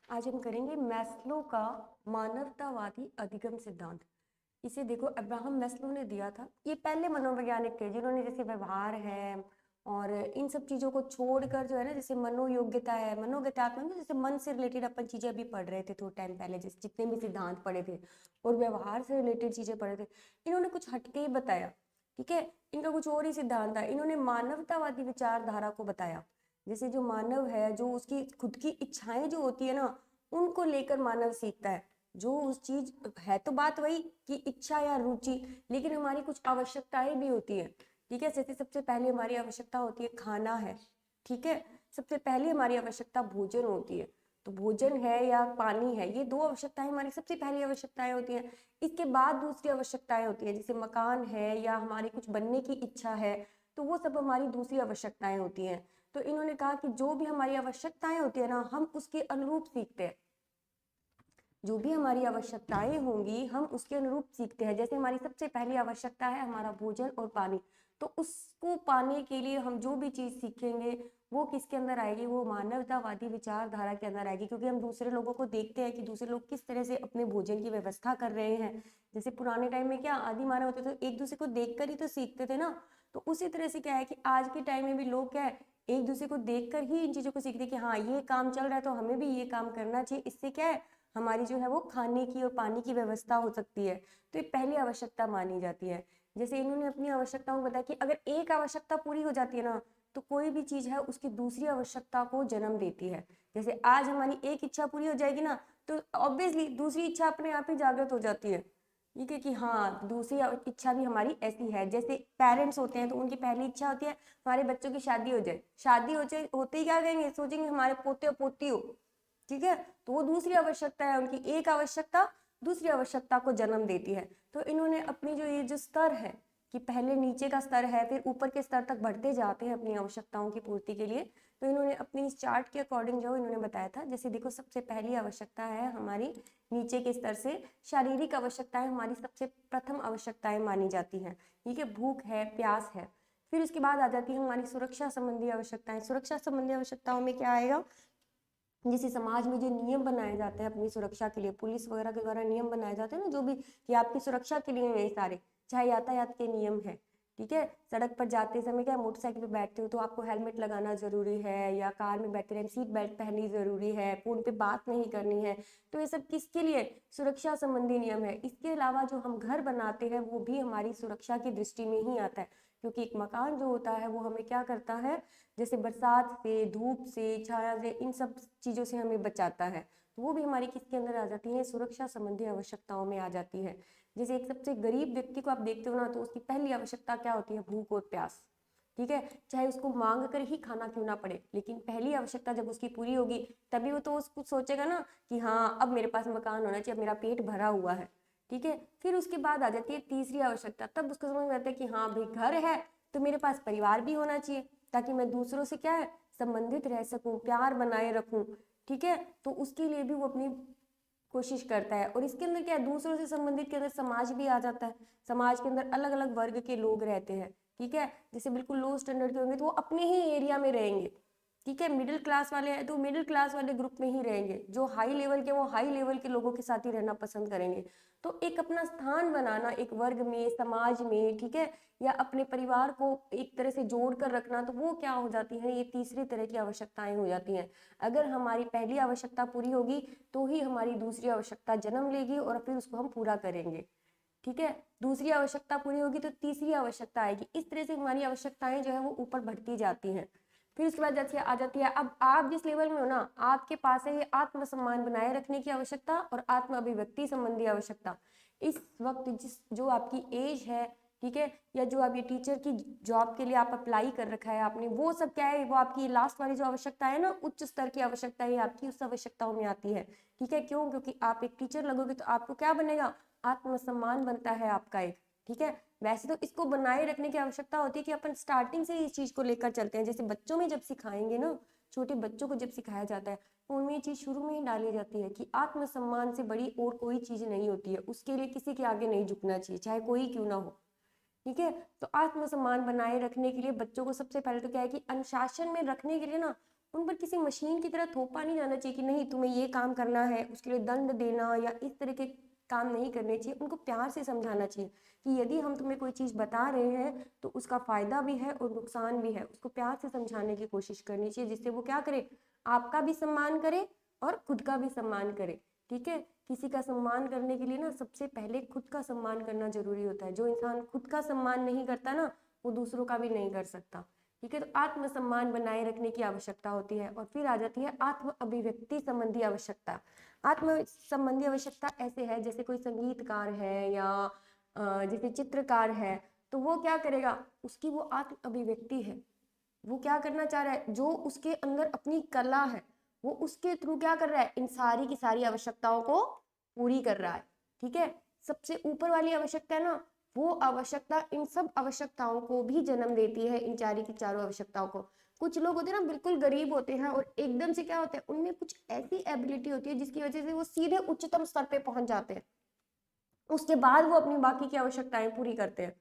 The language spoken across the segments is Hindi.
आज हम करेंगे मैस्लो का मानवतावादी अधिगम सिद्धांत। इसे देखो अब्राहम मैस्लो ने दिया था। ये पहले मनोवैज्ञानिक थे जिन्होंने जैसे व्यवहार है और इन सब चीजों को छोड़कर जो है ना, जैसे मनोयोग्यता है, मनोगतात्मक, जैसे मन से रिलेटेड अपन चीजें अभी पढ़ रहे थे थोड़ा टाइम पहले, जैसे जितने भी सिद्धांत पढ़े थे और व्यवहार से रिलेटेड चीजें पढ़े थे, इन्होंने कुछ हटके ही बताया। ठीक है, इनका कुछ और ही सिद्धांत था। इन्होंने मानवतावादी विचारधारा को बताया। जैसे जो मानव है, जो उसकी खुद की इच्छाएं जो होती है ना, उनको लेकर मानव सीखता है। जो उस चीज है तो बात वही कि इच्छा या रुचि, लेकिन हमारी कुछ आवश्यकताएं भी होती है। ठीक है, जैसे सबसे पहले हमारी आवश्यकता होती है खाना है। ठीक है, सबसे पहले हमारी आवश्यकता भोजन होती है। तो भोजन है या पानी है, ये दो आवश्यकताएं हमारी सबसे पहली आवश्यकताएं होती हैं। इसके बाद दूसरी आवश्यकताएं होती है, जैसे मकान है या हमारी कुछ बनने की इच्छा है, तो वो सब हमारी दूसरी आवश्यकताएं होती हैं। तो इन्होंने कहा कि जो भी हमारी आवश्यकताएं होती है ना, हम उसके अनुरूप सीखते हैं। जो भी हमारी आवश्यकताएं होंगी हम उसके अनुरूप सीखते हैं। जैसे हमारी सबसे पहली आवश्यकता है हमारा भोजन और पानी, तो उसको पाने के लिए हम जो भी चीज सीखेंगे वो किसके अंदर आएगी, वो मानवतावादी विचारधारा के अंदर आएगी। क्योंकि हम दूसरे लोगों को देखते हैं कि दूसरे लोग किस तरह से अपने भोजन की व्यवस्था कर रहे हैं। जैसे पुराने टाइम में क्या आदि मानव होते थे, एक दूसरे को देखकर ही तो सीखते थे ना। तो उसी तरह से क्या है कि आज के टाइम में भी लोग क्या है, एक दूसरे को देखकर ही इन चीजों को सीखते हैं कि हाँ ये काम चल रहा है तो हमें भी ये काम करना चाहिए। इससे क्या है, हमारी जो है वो खाने की और पानी की व्यवस्था हो सकती है। तो ये पहली आवश्यकता मानी जाती है। जैसे इन्होंने अपनी आवश्यकताओं को बताया कि अगर एक आवश्यकता पूरी हो जाती है ना, तो कोई भी चीज है उसकी दूसरी आवश्यकता को जन्म देती है। जैसे आज हमारी एक इच्छा पूरी हो जाएगी ना, तो ऑब्वियसली दूसरी इच्छा अपने आप ही जागृत हो जाती है। ठीक है कि हाँ दूसरी इच्छा भी हमारी ऐसी है। जैसे पेरेंट्स होते हैं तो उनकी पहली इच्छा होती है हमारे बच्चों की शादी हो जाए। शादी हो जाए होते ही क्या कहेंगे, सोचेंगे हमारे पोते और पोती हो। ठीक है, तो वो दूसरी आवश्यकता है, उनकी एक आवश्यकता दूसरी आवश्यकता को जन्म देती है। तो इन्होंने अपनी जो ये जो स्तर है कि पहले नीचे का स्तर है फिर ऊपर के स्तर तक बढ़ते जाते हैं अपनी आवश्यकताओं की पूर्ति के लिए। तो इन्होंने अपनी इस चार्ट के अकॉर्डिंग जो इन्होंने बताया था, जैसे देखो सबसे पहली आवश्यकता है हमारी नीचे के स्तर से शारीरिक आवश्यकताएं हमारी सबसे प्रथम आवश्यकताएं मानी जाती हैं। ठीक है, भूख है, प्यास है। फिर उसके बाद आ जाती है हमारी सुरक्षा संबंधी आवश्यकताएं। सुरक्षा संबंधी आवश्यकताओं में क्या आएगा, जैसे समाज में जो नियम बनाए जाते हैं अपनी सुरक्षा के लिए, पुलिस वगैरह के द्वारा नियम बनाए जाते हैं ना, जो भी कि आपकी सुरक्षा के लिए ये सारे, चाहे यातायात के नियम है। ठीक है, सड़क पर जाते समय क्या मोटरसाइकिल पे बैठते हो तो आपको हेलमेट लगाना जरूरी है, या कार में बैठते टाइम सीट बेल्ट पहननी जरूरी है, फोन पे बात नहीं करनी है। तो ये सब किसके लिए, सुरक्षा संबंधी नियम है। इसके अलावा जो हम घर बनाते हैं वो भी हमारी सुरक्षा की दृष्टि में ही आता है। क्योंकि एक मकान जो होता है वो हमें क्या करता है, जैसे बरसात से, धूप से, छाया से, इन सब चीजों से हमें बचाता है। तो वो भी हमारी किसके अंदर आ जाती है, सुरक्षा संबंधी आवश्यकताओं में आ जाती है। जैसे एक सबसे गरीब व्यक्ति को आप देखते हो ना, तो उसकी पहली आवश्यकता क्या होती है, भूख और प्यास। ठीक है, चाहे उसको मांग कर ही खाना क्यों ना पड़े, लेकिन पहली आवश्यकता जब उसकी पूरी होगी तभी वो तो उसको सोचेगा ना कि हाँ अब मेरे पास मकान होना चाहिए, अब मेरा पेट भरा हुआ है। ठीक है, फिर उसके बाद आ जाती है तीसरी आवश्यकता, तब उसको समझ में आता है कि हाँ भाई घर है तो मेरे पास परिवार भी होना चाहिए, ताकि मैं दूसरों से क्या है संबंधित रह सकूं, प्यार बनाए रखूं। ठीक है, तो उसके लिए भी वो अपनी कोशिश करता है। और इसके अंदर क्या है, दूसरों से संबंधित के अंदर समाज भी आ जाता है। समाज के अंदर अलग अलग वर्ग के लोग रहते हैं। ठीक है, जैसे बिल्कुल लो स्टैंडर्ड के होंगे तो वो अपने ही एरिया में रहेंगे। ठीक है, मिडिल क्लास वाले हैं तो मिडिल क्लास वाले ग्रुप में ही रहेंगे, जो हाई लेवल के वो हाई लेवल के लोगों के साथ ही रहना पसंद करेंगे। तो एक अपना स्थान बनाना एक वर्ग में, समाज में, ठीक है, या अपने परिवार को एक तरह से जोड़ कर रखना, तो वो क्या हो जाती है, ये तीसरी तरह की आवश्यकताएं हो जाती हैं। अगर हमारी पहली आवश्यकता पूरी होगी तो ही हमारी दूसरी आवश्यकता जन्म लेगी और फिर उसको हम पूरा करेंगे। ठीक है, दूसरी आवश्यकता पूरी होगी तो तीसरी आवश्यकता आएगी। इस तरह से हमारी आवश्यकताएं जो है वो ऊपर बढ़ती जाती हैं। फिर उसके बाद जैसे आ जाती है, अब आप जिस लेवल में हो ना, आपके पास है ये आत्मसम्मान बनाए रखने की आवश्यकता और आत्म अभिव्यक्ति संबंधी आवश्यकता। इस वक्त जिस जो आपकी एज है, ठीक है, या जो आप ये टीचर की जॉब के लिए आप अप्लाई कर रखा है आपने, वो सब क्या है, वो आपकी लास्ट वाली जो आवश्यकता है ना, उच्च स्तर की आवश्यकता है आपकी, उस आवश्यकताओं में आती है। ठीक है, क्यों, क्योंकि आप एक टीचर लगोगे तो आपको क्या बनेगा, आत्मसम्मान बनता है आपका एक। ठीक है, वैसे तो इसको बनाए रखने की आवश्यकता होती है कि अपन स्टार्टिंग से ही इस चीज को लेकर चलते हैं। जैसे बच्चों में जब सिखाएंगे ना, छोटे बच्चों को जब सिखाया जाता है तो उनमें ये चीज शुरू में ही डाली जाती है कि आत्मसम्मान से बड़ी और कोई चीज नहीं होती है, उसके लिए किसी के आगे नहीं झुकना चाहिए, चाहे कोई क्यों ना हो। ठीक है, तो आत्मसम्मान बनाए रखने के लिए बच्चों को सबसे पहले तो क्या है कि अनुशासन में रखने के लिए ना, उन पर किसी मशीन की तरह थोपा नहीं जाना चाहिए कि नहीं तुम्हें ये काम करना है, उसके लिए दंड देना या इस तरह के काम नहीं करने चाहिए। उनको प्यार से समझाना चाहिए कि यदि हम तुम्हें कोई चीज़ बता रहे हैं तो उसका फ़ायदा भी है और नुकसान भी है। उसको प्यार से समझाने की कोशिश करनी चाहिए, जिससे वो क्या करे, आपका भी सम्मान करे और खुद का भी सम्मान करे। ठीक है, किसी का सम्मान करने के लिए ना सबसे पहले खुद का सम्मान करना जरूरी होता है। जो इंसान खुद का सम्मान नहीं करता ना, वो दूसरों का भी नहीं कर सकता। ठीक है, तो आत्मसम्मान बनाए रखने की आवश्यकता होती है। और फिर आ जाती है आत्म अभिव्यक्ति संबंधी आवश्यकता। आत्म संबंधी आवश्यकता ऐसे है, जैसे कोई संगीतकार है या जैसे चित्रकार है, तो वो क्या करेगा, उसकी वो आत्म अभिव्यक्ति है। वो क्या करना चाह रहा है, जो उसके अंदर अपनी कला है वो उसके थ्रू क्या कर रहा है, इन सारी की सारी आवश्यकताओं को पूरी कर रहा है। ठीक है, सबसे ऊपर वाली आवश्यकता है ना, वो आवश्यकता इन सब आवश्यकताओं को भी जन्म देती है, इन चारों की चारों आवश्यकताओं को। कुछ लोग होते हैं ना बिल्कुल गरीब होते हैं और एकदम से क्या होता है, उनमें कुछ ऐसी एबिलिटी होती है जिसकी वजह से वो सीधे उच्चतम स्तर पे पहुंच जाते हैं। उसके बाद वो अपनी बाकी की आवश्यकताएं पूरी करते हैं।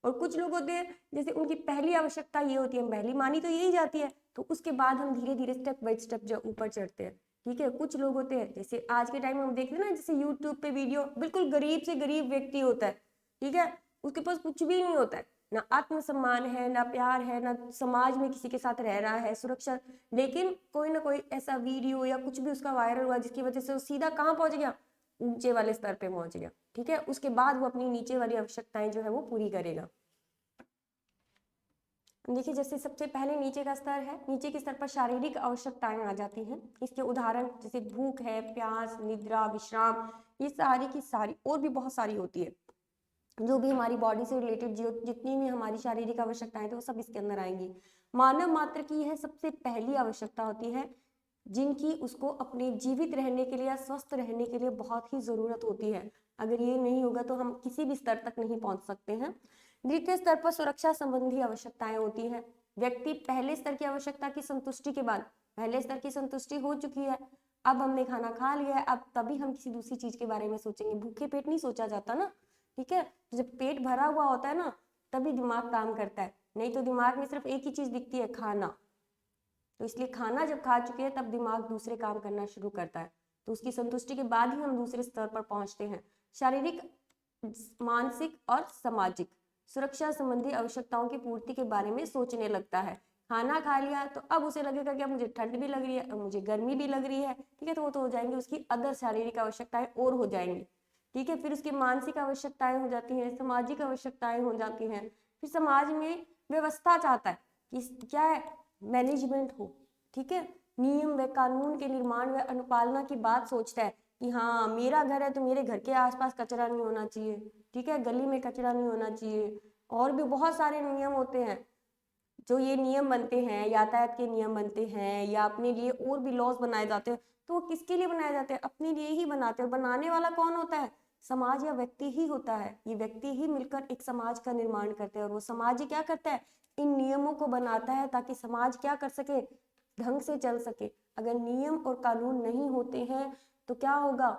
और कुछ लोग होते हैं जैसे उनकी पहली आवश्यकता ये होती है, पहली मानी तो यही जाती है, तो उसके बाद हम धीरे धीरे स्टेप बाय स्टेप जो ऊपर चढ़ते हैं। ठीक है, कुछ लोग होते हैं जैसे आज के टाइम में हम देखते हैं ना, जैसे यूट्यूब पे वीडियो, बिल्कुल गरीब से गरीब व्यक्ति होता है। ठीक है, उसके पास कुछ भी नहीं होता है, ना आत्मसम्मान है, ना प्यार है, ना समाज में किसी के साथ रह रहा है सुरक्षा, लेकिन कोई ना कोई ऐसा वीडियो या कुछ भी उसका वायरल हुआ जिसकी वजह से वो सीधा कहाँ पहुंच गया, ऊंचे वाले स्तर पे पहुंच गया। ठीक है, उसके बाद वो अपनी नीचे वाली आवश्यकताएं जो है वो पूरी करेगा। देखिए, जैसे सबसे पहले नीचे का स्तर है, नीचे के स्तर पर शारीरिक आवश्यकताएं आ जाती हैं। इसके उदाहरण जैसे भूख है, प्यास, निद्रा, विश्राम, ये सारी की सारी और भी बहुत सारी होती है। जो भी हमारी बॉडी से रिलेटेड जितनी भी हमारी शारीरिक आवश्यकताएं थे वो सब इसके अंदर आएंगी। मानव मात्र की यह सबसे पहली आवश्यकता होती है, जिनकी उसको अपने जीवित रहने के लिए या स्वस्थ रहने के लिए बहुत ही जरूरत होती है। अगर ये नहीं होगा तो हम किसी भी स्तर तक नहीं पहुंच सकते हैं। द्वितीय स्तर पर सुरक्षा संबंधी आवश्यकताएं होती हैं। व्यक्ति पहले स्तर की आवश्यकता की संतुष्टि के बाद, पहले स्तर की संतुष्टि हो चुकी है, अब हमने खाना खा लिया है, अब तभी हम किसी दूसरी चीज के बारे में सोचेंगे। भूखे पेट नहीं सोचा जाता ना। ठीक है, जब पेट भरा हुआ होता है ना, तभी दिमाग काम करता है, नहीं तो दिमाग में सिर्फ एक ही चीज दिखती है, खाना। तो इसलिए खाना जब खा चुके हैं तब दिमाग दूसरे काम करना शुरू करता है। तो उसकी संतुष्टि के बाद ही हम दूसरे स्तर पर पहुंचते हैं। शारीरिक, मानसिक और सामाजिक सुरक्षा संबंधी आवश्यकताओं की पूर्ति के बारे में सोचने लगता है। खाना खा लिया तो अब उसे लगेगा कि अब मुझे ठंड भी लग रही है, अब मुझे गर्मी भी लग रही है। ठीक है, तो वो तो हो जाएंगी, उसकी अदर शारीरिक आवश्यकताएं और हो जाएंगी। ठीक है, फिर उसकी मानसिक आवश्यकताएं हो जाती हैं, सामाजिक आवश्यकताएं हो जाती हैं। फिर समाज में व्यवस्था चाहता है कि क्या है, मैनेजमेंट हो। ठीक है, नियम व कानून के निर्माण व अनुपालना की बात सोचता है कि हाँ मेरा घर है तो मेरे घर के आसपास कचरा नहीं होना चाहिए। ठीक है, गली में कचरा नहीं होना चाहिए। और भी बहुत सारे नियम होते हैं, जो ये नियम बनते हैं, यातायात के नियम बनते हैं या अपने लिए और भी लॉज बनाए जाते हैं, तो वो किसके लिए बनाए जाते हैं, अपने लिए ही बनाते हैं। और बनाने वाला कौन होता है, समाज या व्यक्ति ही होता है। ये व्यक्ति ही मिलकर एक समाज का निर्माण करते हैं और वो समाज ही क्या करता है, इन नियमों को बनाता है ताकि समाज क्या कर सके, ढंग से चल सके। अगर नियम और कानून नहीं होते हैं तो क्या होगा,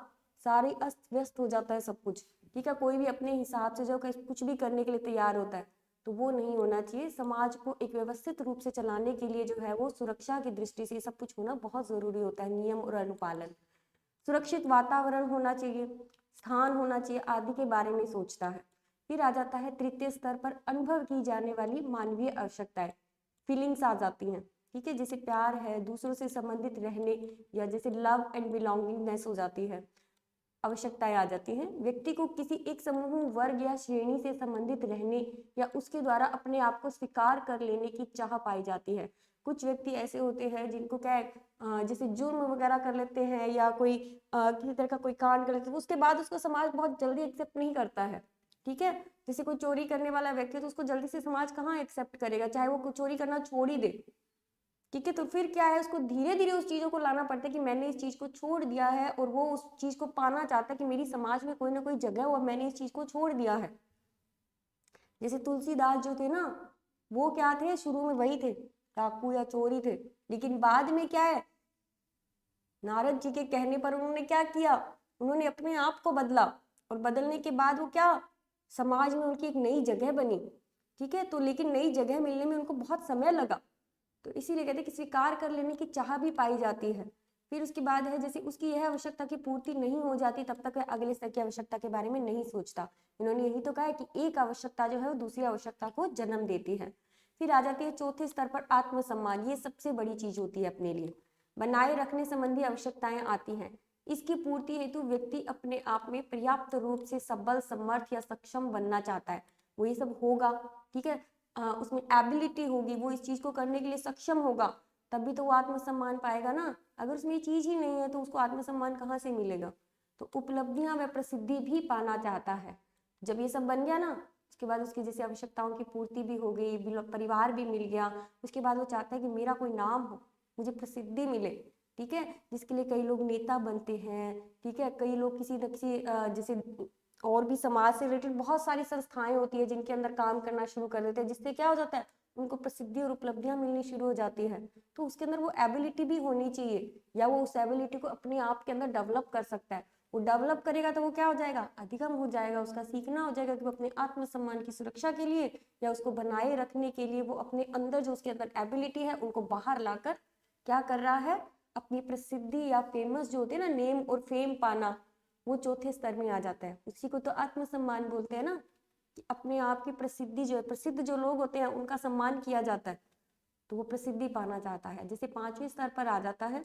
सारे अस्त व्यस्त हो जाता है सब कुछ। ठीक है, कोई भी अपने हिसाब से जो कुछ भी करने के लिए तैयार होता है, तो वो नहीं होना चाहिए। समाज को एक व्यवस्थित रूप से चलाने के लिए जो है वो सुरक्षा की दृष्टि से सब कुछ होना बहुत जरूरी होता है, नियम और अनुपालन। सुरक्षित वातावरण होना चाहिए, स्थान होना चाहिए आदि के बारे में सोचता है। फिर आ जाता है तृतीय स्तर पर अनुभव की जाने वाली मानवीय आवश्यकताएं, फीलिंग्स आ जाती हैं। ठीक है, जैसे प्यार है, दूसरों से संबंधित रहने, या जैसे लव एंड बिलोंगिंगनेस हो जाती है, आवश्यकताएं आ जाती हैं। व्यक्ति को किसी एक समूह, वर्ग या श्रेणी से संबंधित रहने या उसके द्वारा अपने आप को स्वीकार कर लेने की चाह पाई जाती है। कुछ व्यक्ति ऐसे होते हैं जिनको क्या है, जैसे जुर्म वगैरह कर लेते हैं या कोई किसी तरह का कोई कांड कर लेते हैं, उसके बाद उसको समाज बहुत जल्दी एक्सेप्ट नहीं करता है। ठीक है, जैसे कोई चोरी करने वाला व्यक्ति है तो उसको जल्दी से समाज कहाँ एक्सेप्ट करेगा, चाहे वो चोरी करना छोड़ ही दे। ठीक है, तो फिर क्या है, उसको धीरे धीरे उस चीजों को लाना पड़ता है कि मैंने इस चीज को छोड़ दिया है, और वो उस चीज को पाना चाहता है कि मेरी समाज में कोई ना कोई जगह हो, मैंने इस चीज को छोड़ दिया है। जैसे तुलसीदास जो थे ना, वो क्या थे, शुरू में वही थे, डाकू या चोरी थे, लेकिन बाद में क्या है, नारद जी के कहने पर उन्होंने क्या किया, उन्होंने अपने आप को बदला, और बदलने के बाद वो क्या, समाज में उनकी एक नई जगह बनी। ठीक है, तो लेकिन नई जगह मिलने में उनको बहुत समय लगा। तो इसीलिए कहते हैं कि स्वीकार कर लेने की चाह भी पाई जाती है। फिर उसके बाद है जैसे उसकी यह आवश्यकता की पूर्ति नहीं हो जाती तब तक वह अगले स्तर की आवश्यकता के बारे में नहीं सोचता। इन्होंने यही तो कहा है कि एक आवश्यकता जो है वो दूसरी आवश्यकता को जन्म देती है। फिर आ जाती है चौथे स्तर पर आत्मसम्मान। ये सबसे बड़ी चीज होती है अपने लिए, बनाए रखने संबंधी आवश्यकताएं आती हैं। इसकी पूर्ति हेतु व्यक्ति अपने आप में पर्याप्त रूप से सबल, समर्थ या सक्षम बनना चाहता है। वो ये सब होगा, ठीक है, उसमें एबिलिटी होगी, वो इस चीज को करने के लिए सक्षम होगा, तभी तो वो आत्मसम्मान पाएगा ना। अगर उसमें ये चीज ही नहीं है तो उसको आत्मसम्मान कहाँ से मिलेगा। तो उपलब्धियां व प्रसिद्धि भी पाना चाहता है। जब ये सब बन गया ना, उसके बाद उसकी जैसे आवश्यकताओं की पूर्ति भी हो गई, परिवार भी मिल गया, उसके बाद वो चाहता है कि मेरा कोई नाम हो, मुझे प्रसिद्धि मिले, ठीक है, जिसके लिए कई लोग नेता बनते हैं, ठीक है, कई लोग किसी न किसी जैसे और भी समाज से रिलेटेड बहुत सारी संस्थाएं होती है जिनके अंदर काम करना शुरू कर देते हैं, जिससे क्या हो जाता है, उनको प्रसिद्धि और उपलब्धियां मिलनी शुरू हो जाती है। तो उसके अंदर वो एबिलिटी भी होनी चाहिए, या वो उस एबिलिटी को अपने आप के अंदर डेवलप कर सकता है। वो डेवलप करेगा तो वो क्या हो जाएगा, अधिगम हो जाएगा, उसका सीखना हो जाएगा कि वो अपने आत्मसम्मान की सुरक्षा के लिए या उसको बनाए रखने के लिए वो अपने अंदर जो उसके अंदर एबिलिटी है उनको बाहर लाकर क्या कर रहा है, अपनी प्रसिद्धि या फेमस जो होती है ना, नेम और फेम पाना, वो चौथे स्तर में आ जाता है। उसी को तो आत्मसम्मान बोलते हैं ना, कि अपने आप की प्रसिद्धि जो है, प्रसिद्ध जो लोग होते हैं उनका सम्मान किया जाता है, तो वो प्रसिद्धि पाना चाहता है। जैसे पांचवें स्तर पर आ जाता है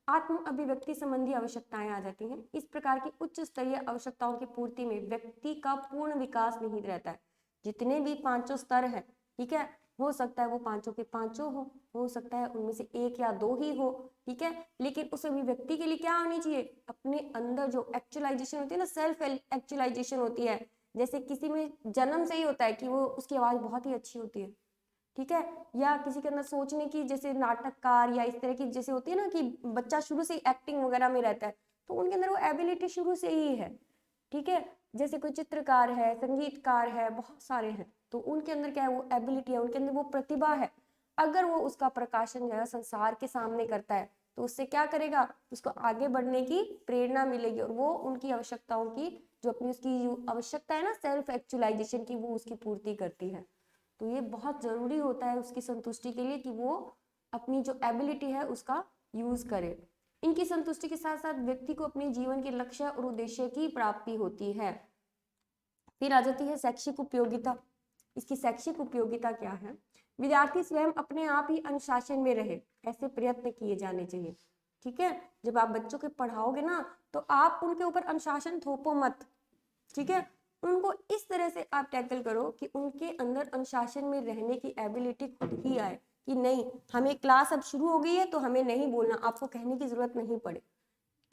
आत्म अभिव्यक्ति संबंधी आवश्यकताएं आ जाती हैं। इस प्रकार की उच्च स्तरीय आवश्यकताओं की पूर्ति में व्यक्ति का पूर्ण विकास निहित रहता है। जितने भी पांचों स्तर है, ठीक है, हो सकता है वो पांचों के पांचों हो सकता है उनमें से एक या दो ही हो, ठीक है, लेकिन उस अभिव्यक्ति के लिए क्या होनी चाहिए, अपने अंदर जो एक्चुअलाइजेशन होती है ना, सेल्फ एक्चुअलाइजेशन होती है। जैसे किसी में जन्म से ही होता है कि वो उसकी आवाज बहुत ही अच्छी होती है, ठीक है, या किसी के अंदर सोचने की, जैसे नाटककार या इस तरह की जैसे होती है ना कि बच्चा शुरू से एक्टिंग वगैरह में रहता है, तो उनके अंदर वो एबिलिटी शुरू से ही है, ठीक है। जैसे कोई चित्रकार है, संगीतकार है, बहुत सारे हैं, तो उनके अंदर क्या है, वो एबिलिटी है, उनके अंदर वो प्रतिभा है। अगर वो उसका प्रकाशन जो है संसार के सामने करता है तो उससे क्या करेगा, उसको आगे बढ़ने की प्रेरणा मिलेगी, और वो उनकी आवश्यकताओं की जो अपनी उसकी आवश्यकता है ना सेल्फ एक्चुअलाइजेशन की, वो उसकी पूर्ति करती है। तो ये बहुत जरूरी होता है उसकी संतुष्टि के लिए कि वो अपनी जो एबिलिटी है उसका यूज करे। इनकी संतुष्टि के साथ साथ व्यक्ति को अपने जीवन के लक्ष्य और उद्देश्य की प्राप्ति होती है। फिर आ जाती है शैक्षिक उपयोगिता। इसकी शैक्षिक उपयोगिता क्या है, विद्यार्थी स्वयं अपने आप ही अनुशासन में रहे, ऐसे प्रयत्न किए जाने चाहिए, ठीक है। जब आप बच्चों के पढ़ाओगे ना तो आप उनके ऊपर अनुशासन थोपो मत, ठीक है, उनको इस तरह से आप टैकल करो कि उनके अंदर अनुशासन में रहने की एबिलिटी खुद ही आए, कि नहीं हमें क्लास अब शुरू हो गई है तो हमें नहीं बोलना, आपको कहने की जरूरत नहीं पड़े।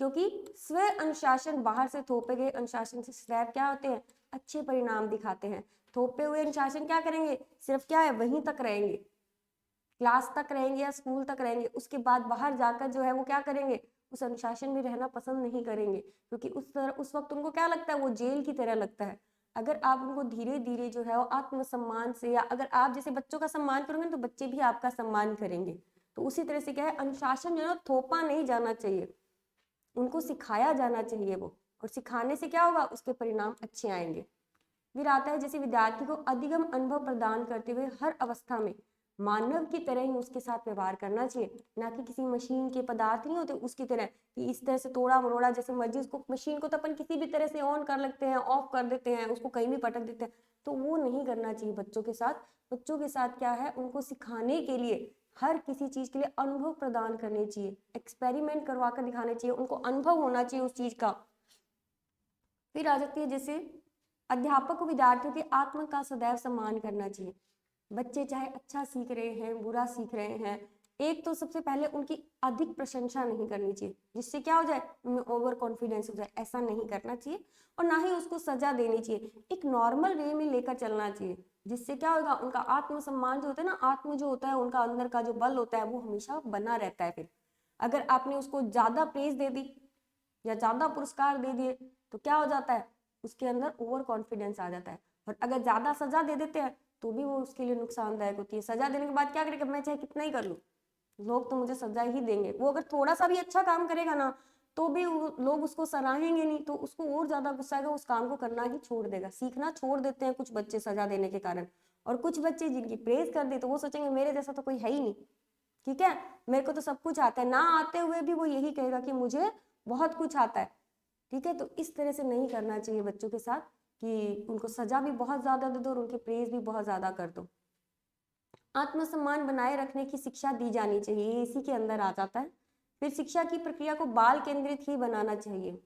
क्योंकि स्व अनुशासन, बाहर से थोपे गए अनुशासन से सदैव क्या होते हैं, अच्छे परिणाम दिखाते हैं। थोपे हुए अनुशासन क्या करेंगे, सिर्फ क्या है, वहीं तक रहेंगे, क्लास तक रहेंगे या स्कूल तक रहेंगे, उसके बाद बाहर जाकर जो है वो क्या करेंगे, उस अनुशासन में रहना पसंद नहीं करेंगे, क्योंकि उस वक्त उनको क्या लगता है, वो जेल की तरह लगता है। अगर आप उनको धीरे धीरे जो है वो आत्मसम्मान से, या अगर आप जैसे बच्चों का सम्मान करोगे तो बच्चे भी आपका सम्मान करेंगे। तो उसी तरह से क्या है, अनुशासन जो है थोपा नहीं जाना चाहिए, उनको सिखाया जाना चाहिए वो, और सिखाने से क्या होगा, उसके परिणाम अच्छे आएंगे। फिर आता है जैसे विद्यार्थी को अधिगम अनुभव प्रदान करते हुए हर अवस्था में मानव की तरह ही उसके साथ व्यवहार करना चाहिए, ना कि किसी मशीन के पदार्थ नहीं होते उसकी तरह कि इस तरह से तोड़ा मरोड़ा जैसे मर्जी उसको, मशीन को तो अपन किसी भी तरह से ऑन कर लेते हैं, ऑफ कर देते हैं, उसको कहीं भी पटक देते हैं, तो वो नहीं करना चाहिए बच्चों के साथ। बच्चों के साथ क्या है, उनको सिखाने के लिए हर किसी चीज के लिए अनुभव प्रदान करने चाहिए, एक्सपेरिमेंट करवा कर दिखाने चाहिए, उनको अनुभव होना चाहिए उस चीज का। फिर आ जाती है जैसे अध्यापक को विद्यार्थियों के आत्म का सदैव सम्मान करना चाहिए। बच्चे चाहे अच्छा सीख रहे हैं, बुरा सीख रहे हैं, एक तो सबसे पहले उनकी अधिक प्रशंसा नहीं करनी चाहिए, जिससे क्या हो जाए, उनमें ओवर कॉन्फिडेंस हो जाए, ऐसा नहीं करना चाहिए। और ना ही उसको सजा देनी चाहिए, एक नॉर्मल वे में लेकर चलना चाहिए, जिससे क्या होगा, उनका आत्मसम्मान जो होता है ना, आत्म जो होता है उनका अंदर का जो बल होता है वो हमेशा बना रहता है। फिर अगर आपने उसको ज्यादा प्रेज दे दी या ज्यादा पुरस्कार दे दिए तो क्या हो जाता है, उसके अंदर ओवर कॉन्फिडेंस आ जाता है। और अगर ज्यादा सजा दे देते हैं तो भी वो उसके लिए नुकसानदायक होती है। सजा देने के बाद क्या करेगा, मैं चाहे कितना ही कर लूँ, लोग तो मुझे सजा ही देंगे। वो अगर थोड़ा सा भी अच्छा काम करेगा ना तो भी लोग उसको सराहेंगे नहीं, तो उसको और ज्यादा गुस्सा आएगा, उस काम को करना ही छोड़ देगा, सीखना छोड़ देते हैं कुछ बच्चे सजा देने के कारण। और कुछ बच्चे जिनकी प्रेज कर दी तो वो सोचेंगे मेरे जैसा तो कोई है ही नहीं, ठीक है, मेरे को तो सब कुछ आता है, ना आते हुए भी वो यही कहेगा कि मुझे बहुत कुछ आता है। ठीक है, तो इस तरह से नहीं करना चाहिए बच्चों के साथ कि उनको सजा भी बहुत ज्यादा दे दो और उनके प्रेज भी बहुत ज्यादा कर दो। आत्मसम्मान बनाए रखने की शिक्षा दी जानी चाहिए, ये इसी के अंदर आ जाता है। फिर शिक्षा की प्रक्रिया को बाल केंद्रित ही बनाना चाहिए।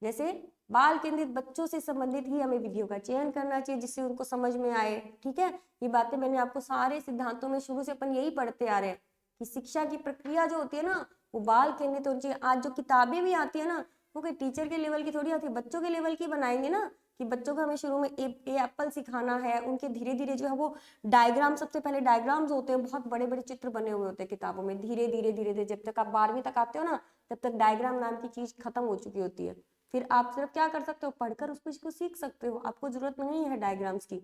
जैसे बाल केंद्रित बच्चों से संबंधित ही हमें विधियों का चयन करना चाहिए जिससे उनको समझ में आए। ठीक है, ये बातें मैंने आपको सारे सिद्धांतों में शुरू से अपन यही पढ़ते आ रहे हैं कि शिक्षा की प्रक्रिया जो होती है ना वो बाल केंद्रित होनी चाहिए। आज जो किताबें भी आती है ना वो कोई टीचर के लेवल की थोड़ी आती है, बच्चों के लेवल की बनाएंगे ना, कि बच्चों को हमें शुरू में ए एप्पल सिखाना है, उनके धीरे धीरे जो है वो डायग्राम, सबसे पहले डायग्राम्स होते हैं, बहुत बड़े बड़े चित्र बने हुए होते हैं किताबों में, धीरे धीरे धीरे धीरे जब तक आप 12वीं तक आते हो ना तब तक डायग्राम नाम की चीज खत्म हो चुकी होती है। फिर आप सिर्फ क्या कर सकते हो, पढ़कर उस चीज को सीख सकते हो, आपको जरूरत नहीं है डायग्राम्स की।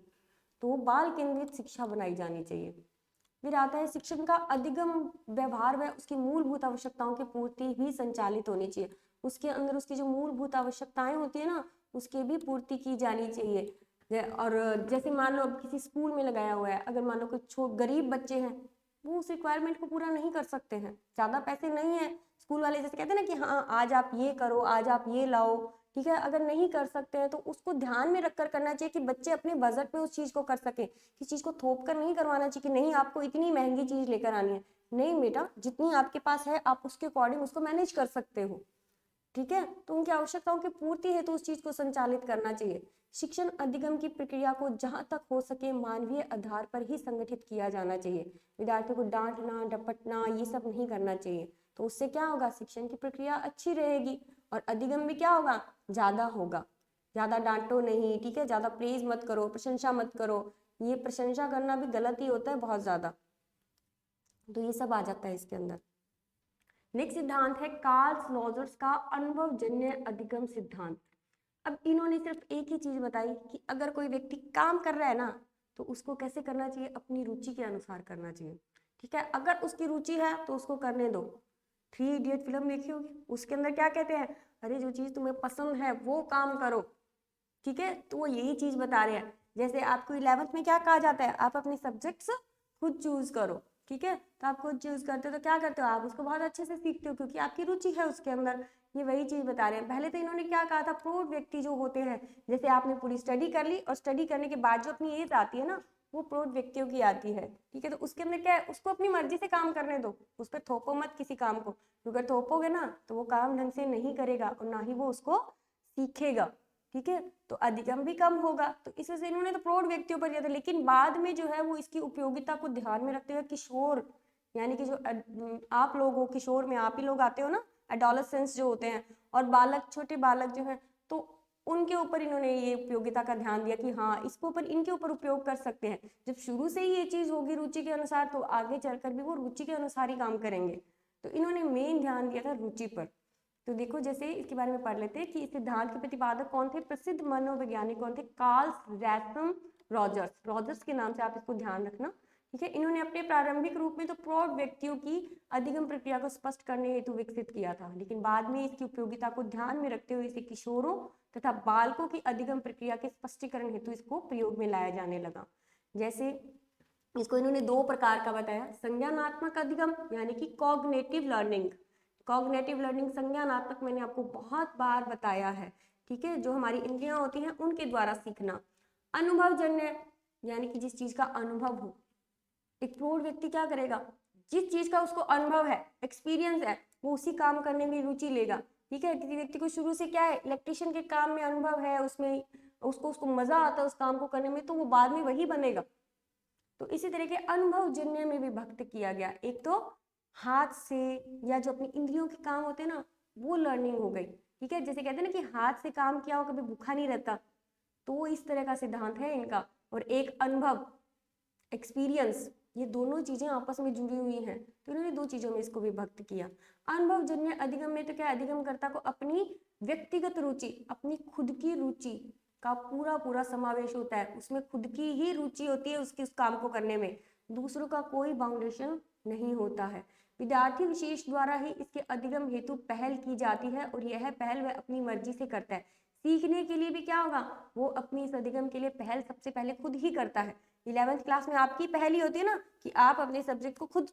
तो बाल केंद्रित शिक्षा बनाई जानी चाहिए। फिर आता है शिक्षण का अधिगम व्यवहार व उसकी मूलभूत आवश्यकताओं की पूर्ति ही संचालित होनी चाहिए। उसके अंदर उसकी जो मूलभूत आवश्यकताएं होती है ना उसकी भी पूर्ति की जानी चाहिए। और जैसे मान लो अब किसी स्कूल में लगाया हुआ है, अगर मान लो कोई गरीब बच्चे हैं वो उस रिक्वायरमेंट को पूरा नहीं कर सकते हैं, ज्यादा पैसे नहीं है, स्कूल वाले जैसे कहते हैं ना कि हाँ आज आप ये करो, आज आप ये लाओ। ठीक है, अगर नहीं कर सकते हैं तो उसको ध्यान में रखकर करना चाहिए कि बच्चे अपने बजट में उस चीज को कर सके, किसी चीज को थोप कर नहीं करवाना चाहिए कि नहीं आपको इतनी महंगी चीज लेकर आनी है। नहीं बेटा, जितनी आपके पास है आप उसके अकॉर्डिंग उसको मैनेज कर सकते हो। ठीक है, तो उनकी आवश्यकताओं की पूर्ति है तो उस चीज को संचालित करना चाहिए। शिक्षण अधिगम की प्रक्रिया को जहां तक हो सके मानवीय आधार पर ही संगठित किया जाना चाहिए। विद्यार्थियों को डांटना डपटना ये सब नहीं करना चाहिए। तो उससे क्या होगा, शिक्षण की प्रक्रिया अच्छी रहेगी और अधिगम भी क्या होगा, ज्यादा होगा। ज्यादा डांटो नहीं, ठीक है, ज्यादा प्रेज मत करो, प्रशंसा मत करो, ये प्रशंसा करना भी गलत ही होता है बहुत ज्यादा। तो ये सब आ जाता है इसके अंदर। नेक्स्ट सिद्धांत है कार्ल रॉजर्स का अनुभवजन्य अधिगम सिद्धांत। अब इन्होंने सिर्फ एक ही चीज बताई कि अगर कोई व्यक्ति काम कर रहा है ना तो उसको कैसे करना चाहिए, अपनी रुचि के अनुसार करना चाहिए। ठीक है, अगर उसकी रुचि है तो उसको करने दो। 3 इडियट फिल्म देखी होगी, उसके अंदर क्या कहते हैं, अरे जो चीज तुम्हें पसंद है वो काम करो। ठीक है, तो वो यही चीज बता रहे हैं। जैसे आपको 11th में क्या कहा जाता है, आप अपनी सब्जेक्ट्स खुद चूज करो। ठीक है, तो आप खुद चूज करते हो तो क्या करते हो, आप उसको बहुत अच्छे से सीखते हो क्योंकि आपकी रुचि है उसके अंदर। ये वही चीज बता रहे हैं। पहले तो इन्होंने क्या कहा था, प्रौढ़ व्यक्ति जो होते हैं, जैसे आपने पूरी स्टडी कर ली और स्टडी करने के बाद जो अपनी एज आती है ना वो प्रौढ़ व्यक्तियों की आती है। ठीक है, तो उसके अंदर क्या है, उसको अपनी मर्जी से काम करने दो, उस पर थोपो मत किसी काम को। अगर थोपोगे ना तो वो काम ढंग से नहीं करेगा और ना ही वो उसको सीखेगा। ठीक है, तो अधिगम भी कम होगा। तो इस वजह से इन्होंने तो प्रौढ़ व्यक्तियों पर दिया था, लेकिन बाद में जो है वो इसकी उपयोगिता को ध्यान में रखते हुए किशोर, यानी कि जो आप लोग हो, किशोर में आप ही लोग आते हो ना, एडोलेसेंस जो होते हैं, और बालक, छोटे बालक जो हैं, तो उनके ऊपर इन्होंने ये उपयोगिता का ध्यान दिया कि हाँ इसके ऊपर, इनके ऊपर उपयोग कर सकते हैं। जब शुरू से ही ये चीज होगी रुचि के अनुसार तो आगे चलकर भी वो रुचि के अनुसार ही काम करेंगे। तो इन्होंने मेन ध्यान दिया था रुचि पर। तो देखो जैसे इसके बारे में पढ़ लेते हैं कि इस सिद्धांत के प्रतिपादक कौन थे, प्रसिद्ध मनोवैज्ञानिक कौन थे, कार्ल रैसम रॉजर्स। रॉजर्स के नाम से आप इसको ध्यान रखना। ठीक है, इन्होंने अपने प्रारंभिक रूप में तो प्रौढ़ व्यक्तियों की अधिगम प्रक्रिया को स्पष्ट करने हेतु विकसित किया था, लेकिन बाद में इसकी उपयोगिता को ध्यान में रखते हुए इसे किशोरों तथा बालकों की अधिगम प्रक्रिया के स्पष्टीकरण हेतु इसको प्रयोग में लाया जाने लगा। जैसे इसको इन्होंने 2 प्रकार का बताया, संज्ञानात्मक अधिगम यानी कि कॉग्निटिव लर्निंग। कॉग्निटिव लर्निंग संज्ञानात्मक मैंने आपको बहुत बार बताया है। ठीक है, जो हमारी इंद्रियां होती हैं उनके द्वारा सीखना। अनुभवजन्य यानी कि जिस चीज का अनुभव हो। एक प्रौढ़ व्यक्ति क्या करेगा, जिस चीज का उसको अनुभव है, एक्सपीरियंस है, वो उसी काम करने में रुचि लेगा। ठीक है, किसी व्यक्ति को शुरू से क्या है, इलेक्ट्रिशियन के काम में अनुभव है, उसमें उसको मजा आता है उस काम को करने में, तो वो बाद में वही बनेगा। तो इसी तरह के अनुभवजन्य में विभक्त किया गया। एक तो हाथ से या जो अपनी इंद्रियों के काम होते हैं ना वो लर्निंग हो गई। ठीक है, जैसे कहते हैं ना कि हाथ से काम किया हो कभी भूखा नहीं रहता, तो इस तरह का सिद्धांत है इनका। और एक अनुभव, एक्सपीरियंस, ये दोनों चीजें आपस में जुड़ी हुई हैं, तो इन्होंने 2 चीजों में इसको विभक्त किया। अनुभवजन्य अधिगम में तो क्या, अधिगमकर्ता को अपनी व्यक्तिगत रुचि, अपनी खुद की रुचि का पूरा पूरा समावेश होता है, उसमें खुद की ही रुचि होती है उसकी उस काम को करने में, दूसरों का कोई बाउंडेशन नहीं होता है। विद्यार्थी विशेष द्वारा ही इसके अधिगम हेतु पहल की जाती है और यह पहल वह अपनी मर्जी से करता है। सीखने के लिए भी क्या होगा, वो अपनी इस अधिगम के लिए पहल सबसे पहले खुद ही करता है। 11वीं क्लास में आपकी पहली होती है ना कि आप अपने सब्जेक्ट को खुद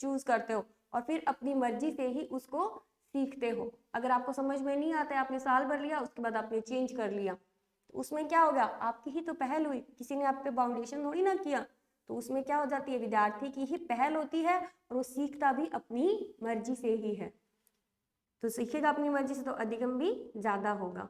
चूज करते हो और फिर अपनी मर्जी से ही उसको सीखते हो। अगर आपको समझ में नहीं आता है, आपने साल भर लिया, उसके बाद आपने चेंज कर लिया, तो उसमें क्या हो गया, आपकी ही तो पहल हुई, किसी ने आप पे फाउंडेशन थोड़ी ना किया। तो उसमें क्या हो जाती है, विद्यार्थी की ही पहल होती है और वो सीखता भी अपनी मर्जी से ही है। तो सीखेगा अपनी मर्जी से तो अधिगम भी ज्यादा होगा।